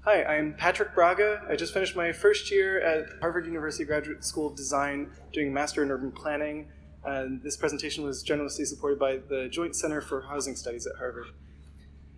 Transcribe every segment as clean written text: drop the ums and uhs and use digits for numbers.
Hi, I'm Patrick Braga. I just finished my first year at Harvard University Graduate School of Design doing a Master in Urban Planning. This presentation was generously supported by the Joint Center for Housing Studies at Harvard.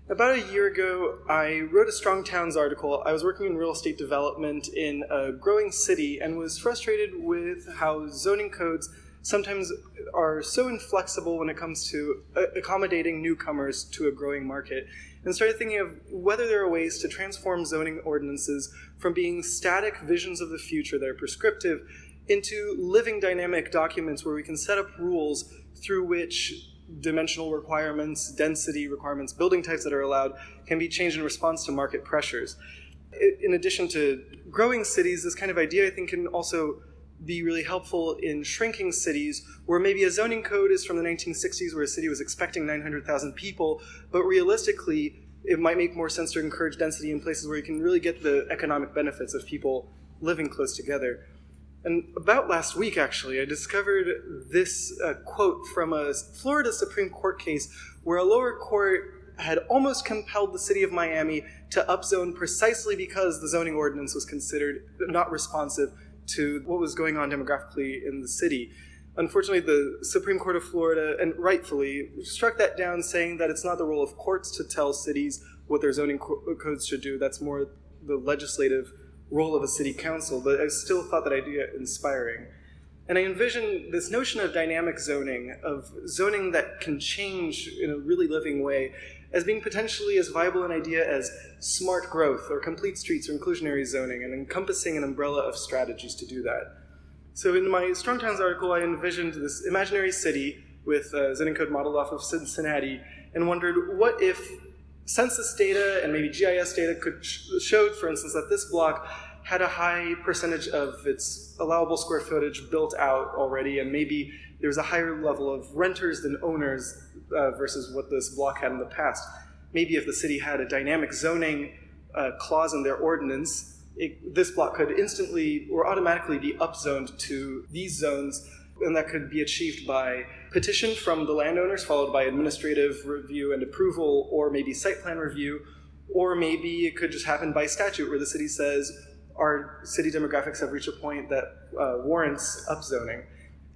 About a year ago, I wrote a Strong Towns article. I was working in real estate development in a growing city and was frustrated with how zoning codes sometimes are so inflexible when it comes to accommodating newcomers to a growing market, and started thinking of whether there are ways to transform zoning ordinances from being static visions of the future that are prescriptive into living dynamic documents where we can set up rules through which dimensional requirements, density requirements, building types that are allowed can be changed in response to market pressures. In addition to growing cities, this kind of idea I think can also be really helpful in shrinking cities where maybe a zoning code is from the 1960s where a city was expecting 900,000 people, but realistically it might make more sense to encourage density in places where you can really get the economic benefits of people living close together. And about last week, actually, I discovered this quote from a Florida Supreme Court case where a lower court had almost compelled the city of Miami to upzone precisely because the zoning ordinance was considered not responsive to what was going on demographically in the city. Unfortunately, the Supreme Court of Florida, and rightfully, struck that down, saying that it's not the role of courts to tell cities what their zoning codes should do. That's more the legislative role of a city council, but I still thought that idea inspiring. And I envisioned this notion of dynamic zoning, of zoning that can change in a really living way, as being potentially as viable an idea as smart growth or complete streets or inclusionary zoning, and encompassing an umbrella of strategies to do that. So in my Strong Towns article, I envisioned this imaginary city with a zoning code modeled off of Cincinnati, and wondered what if census data and maybe GIS data showed, for instance, that this block had a high percentage of its allowable square footage built out already, and maybe there was a higher level of renters than owners versus what this block had in the past. Maybe if the city had a dynamic zoning clause in their ordinance, this block could instantly or automatically be upzoned to these zones, and that could be achieved by petition from the landowners followed by administrative review and approval, or maybe site plan review, or maybe it could just happen by statute where the city says our city demographics have reached a point that warrants upzoning.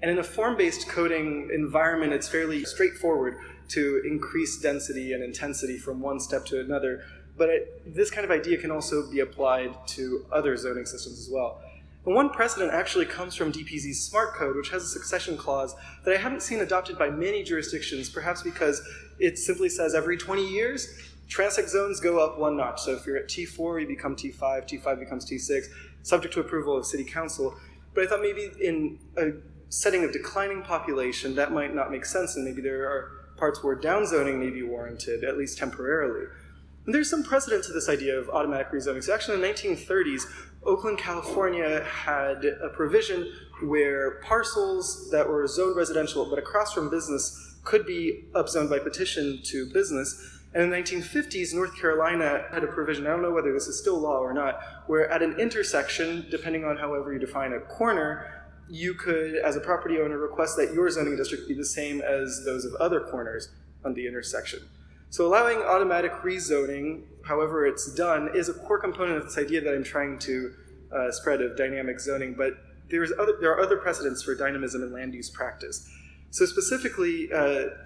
And in a form-based coding environment, it's fairly straightforward to increase density and intensity from one step to another, but this kind of idea can also be applied to other zoning systems as well. And one precedent actually comes from DPZ's Smart Code, which has a succession clause that I haven't seen adopted by many jurisdictions, perhaps because it simply says every 20 years, transect zones go up one notch. So if you're at T4, you become T5, T5 becomes T6, subject to approval of City Council. But I thought maybe in a setting of declining population, that might not make sense, and maybe there are parts where downzoning may be warranted, at least temporarily. And there's some precedent to this idea of automatic rezoning. So actually in the 1930s, Oakland, California had a provision where parcels that were zoned residential but across from business could be upzoned by petition to business. And in the 1950s, North Carolina had a provision, I don't know whether this is still law or not, where at an intersection, depending on however you define a corner, you could, as a property owner, request that your zoning district be the same as those of other corners on the intersection. So allowing automatic rezoning, however it's done, is a core component of this idea that I'm trying to spread of dynamic zoning, but there are other precedents for dynamism in land use practice. So specifically,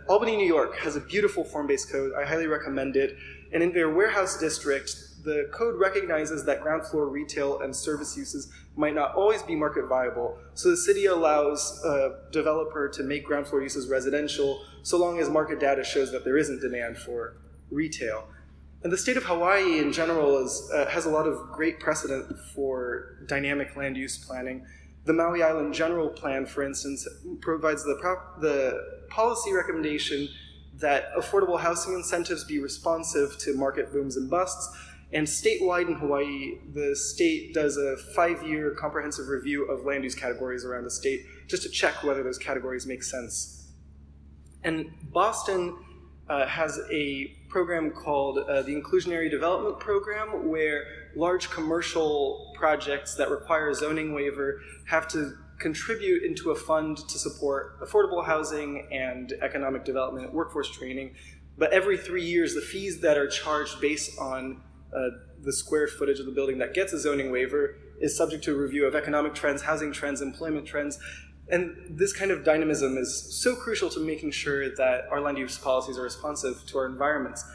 Albany, New York has a beautiful form-based code. I highly recommend it. And in their warehouse district, the code recognizes that ground floor retail and service uses might not always be market viable. So the city allows a developer to make ground floor uses residential so long as market data shows that there isn't demand for retail. And the state of Hawaii in general has a lot of great precedent for dynamic land use planning. The Maui Island General Plan, for instance, provides the policy recommendation that affordable housing incentives be responsive to market booms and busts. And statewide in Hawaii, the state does a 5-year comprehensive review of land use categories around the state just to check whether those categories make sense. And Boston has a program called the Inclusionary Development Program, where large commercial projects that require a zoning waiver have to contribute into a fund to support affordable housing and economic development, workforce training. But every 3 years, the fees that are charged based on the square footage of the building that gets a zoning waiver is subject to a review of economic trends, housing trends, employment trends. And this kind of dynamism is so crucial to making sure that our land use policies are responsive to our environments.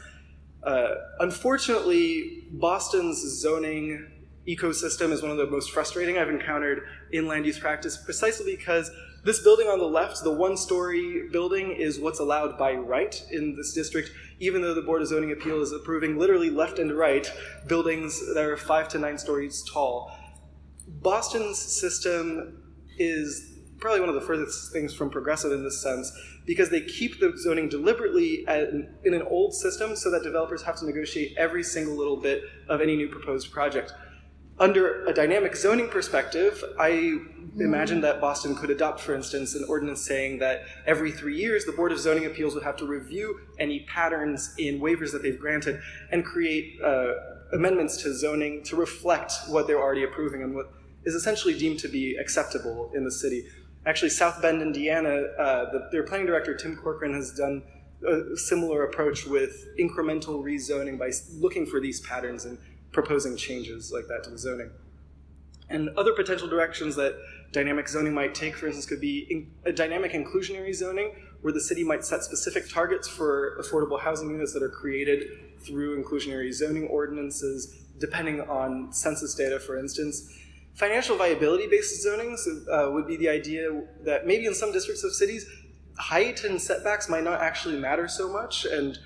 Unfortunately, Boston's zoning ecosystem is one of the most frustrating I've encountered in land use practice, precisely because this building on the left, the one-story building, is what's allowed by right in this district, even though the Board of Zoning Appeal is approving literally left and right buildings that are 5 to 9 stories tall. Boston's system is probably one of the furthest things from progressive in this sense, because they keep the zoning deliberately in an old system so that developers have to negotiate every single little bit of any new proposed project. Under a dynamic zoning perspective, I imagine that Boston could adopt, for instance, an ordinance saying that every 3 years the Board of Zoning Appeals would have to review any patterns in waivers that they've granted and create amendments to zoning to reflect what they're already approving and what is essentially deemed to be acceptable in the city. Actually, South Bend, Indiana, their planning director, Tim Corcoran, has done a similar approach with incremental rezoning by looking for these patterns and proposing changes like that to the zoning. And other potential directions that dynamic zoning might take, for instance, could be a dynamic inclusionary zoning, where the city might set specific targets for affordable housing units that are created through inclusionary zoning ordinances, depending on census data, for instance. Financial viability-based zonings would be the idea that maybe in some districts of cities, height and setbacks might not actually matter so much, and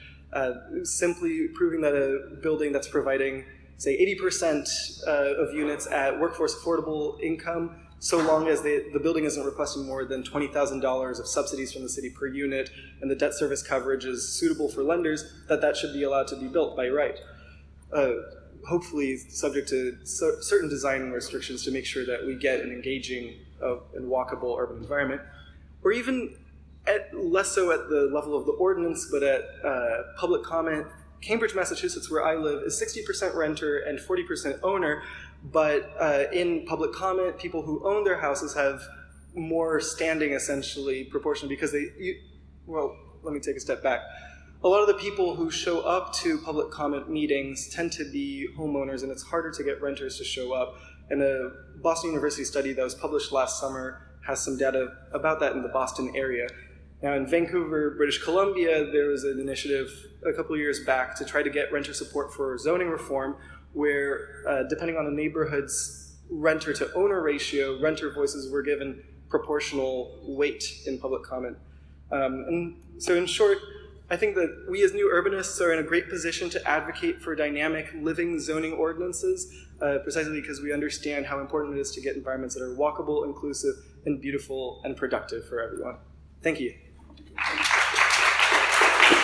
simply proving that a building that's providing, say, 80% of units at workforce affordable income, so long as the building isn't requesting more than $20,000 of subsidies from the city per unit, and the debt service coverage is suitable for lenders, that should be allowed to be built by right. Hopefully subject to certain design restrictions to make sure that we get an engaging and walkable urban environment, or even less so at the level of the ordinance, but at public comment. Cambridge, Massachusetts, where I live, is 60% renter and 40% owner, but in public comment, people who own their houses have more standing, essentially, proportionally, because let me take a step back. A lot of the people who show up to public comment meetings tend to be homeowners, and it's harder to get renters to show up. And a Boston University study that was published last summer has some data about that in the Boston area. Now, in Vancouver, British Columbia, there was an initiative a couple of years back to try to get renter support for zoning reform, where depending on the neighborhood's renter-to-owner ratio, renter voices were given proportional weight in public comment. And so in short, I think that we as new urbanists are in a great position to advocate for dynamic living zoning ordinances, precisely because we understand how important it is to get environments that are walkable, inclusive, and beautiful and productive for everyone. Thank you.